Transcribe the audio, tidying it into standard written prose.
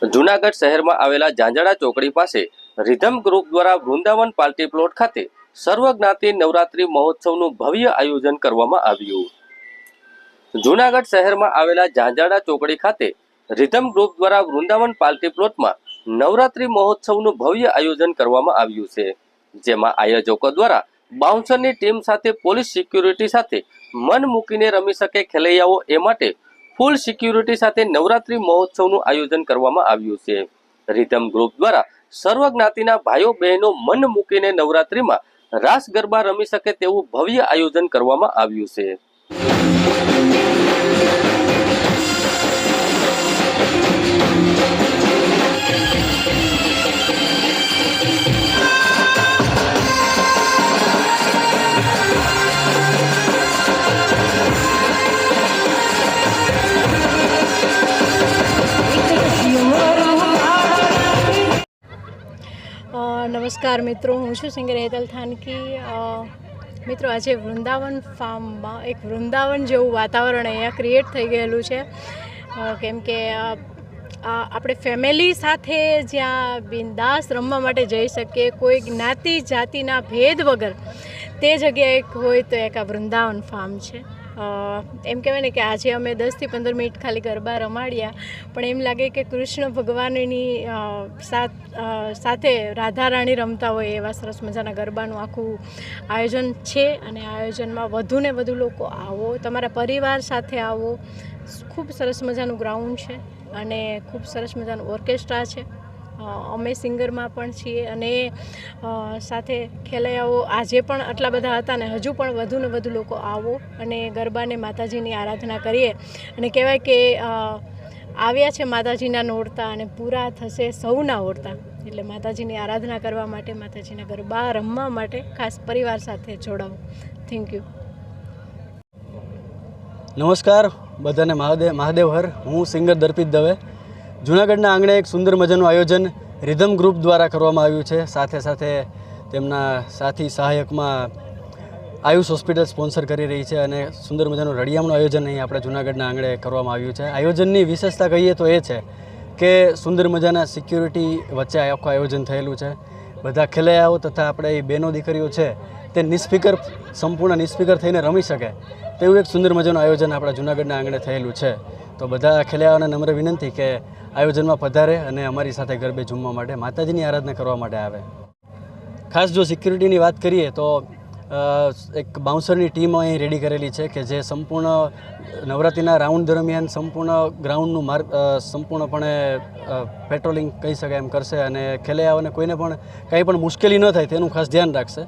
જૂનાગઢ શહેરમાં આવેલા ઝાંઝડા ચોકડી પાસે રિધમ ગ્રુપ દ્વારા વૃંદાવન પાર્ટી પ્લોટ ખાતે સર્વજ્ઞાતિ નવરાત્રી મહોત્સવનું ભવ્ય આયોજન કરવામાં આવ્યું। જૂનાગઢ શહેરમાં આવેલા ઝાંઝડા ચોકડી ખાતે રિધમ ગ્રુપ દ્વારા વૃંદાવન પાર્ટી પ્લોટમાં નવરાત્રી મહોત્સવનું ભવ્ય આયોજન કરવામાં આવ્યું છે, જેમાં આયોજકો દ્વારા બાઉન્સરની ટીમ સાથે પોલીસ સિક્યુરિટી સાથે મન મૂકીને રમી શકે ખેલૈયાઓ એ માટે ફૂલ સિક્યુરિટી સાથે નવરાત્રી મહોત્સવનું આયોજન કરવામાં આવ્યું છે। રિધમ ગ્રુપ દ્વારા સર્વ જ્ઞાતિના ભાઈઓ બહેનો મન મૂકીને નવરાત્રીમાં રાસ ગરબા રમી શકે તેવું ભવ્ય આયોજન કરવામાં આવ્યું છે। નમસ્કાર મિત્રો, હું છું સિંગર હેતલ થાનકી। મિત્રો, આજે વૃંદાવન ફાર્મમાં એક વૃંદાવન જેવું વાતાવરણ અહીંયા ક્રિએટ થઈ ગયેલું છે, કેમ કે આપણે ફેમિલી સાથે જ્યાં બિંદાસ રમવા માટે જઈ શકીએ, કોઈ જ્ઞાતિ જાતિના ભેદ વગર તે જગ્યાએ હોય તો એક આ વૃંદાવન ફાર્મ છે। એમ કહેવાય ને કે આજે અમે 10 થી 15 મિનિટ ખાલી ગરબા રમાડ્યા, પણ એમ લાગે કે કૃષ્ણ ભગવાનની સાથે રાધા રાણી રમતા હોય એવા સરસ મજાના ગરબાનું આખું આયોજન છે। અને આ આયોજનમાં વધુ ને વધુ લોકો આવો, તમારા પરિવાર સાથે આવો। ખૂબ સરસ મજાનું ગ્રાઉન્ડ છે અને ખૂબ સરસ મજાનું ઓર્કેસ્ટ્રા છે। અમે સિંગરમાં પણ છીએ અને સાથે ખેલૈયાઓ આજે પણ આટલા બધા હતા ને હજુ પણ વધુ ને વધુ લોકો આવો અને ગરબાને માતાજીની આરાધના કરીએ। અને કહેવાય કે આવ્યા છે માતાજીના નોરતા અને પૂરા થશે સૌના ઓરતા, એટલે માતાજીની આરાધના કરવા માટે, માતાજીના ગરબા રમવા માટે ખાસ પરિવાર સાથે જોડાવો। Thank you. નમસ્કાર બધાને, મહાદેવ હર। હું સિંગર દર્પિત દવે। જૂનાગઢના આંગણે એક સુંદર મજાનું આયોજન રિધમ ગ્રુપ દ્વારા કરવામાં આવ્યું છે। સાથે સાથે તેમના સાથી સહાયકમાં આયુષ હોસ્પિટલ સ્પોન્સર કરી રહી છે અને સુંદર મજાનું રળિયામણું આયોજન અહીં આપણે જૂનાગઢના આંગણે કરવામાં આવ્યું છે। આયોજનની વિશેષતા કહીએ તો એ છે કે સુંદર મજાના સિક્યુરિટી વચ્ચે આખું આયોજન થયેલું છે। બધા ખેલૈયાઓ તથા આપણે એ બહેનો દીકરીઓ છે તે સંપૂર્ણ નિસ્પીકર થઈને રમી શકે તેવું એક સુંદર મજાનું આયોજન આપણા જૂનાગઢના આંગણે થયેલું છે। તો બધા ખેલૈયાઓને નમ્ર વિનંતી કે આયોજનમાં પધારે અને અમારી સાથે ગરબે ઝૂમવા માટે, માતાજીની આરાધના કરવા માટે આવે। ખાસ જો સિક્યુરિટીની વાત કરીએ તો એક બાઉન્સરની ટીમ અહીં રેડી કરેલી છે કે જે સંપૂર્ણ નવરાત્રિના રાઉન્ડ દરમિયાન સંપૂર્ણ ગ્રાઉન્ડનું સંપૂર્ણપણે પેટ્રોલિંગ કહી શકાય એમ કરશે અને ખેલૈયાઓને કોઈને પણ કંઈ પણ મુશ્કેલી ન થાય તેનું ખાસ ધ્યાન રાખશે।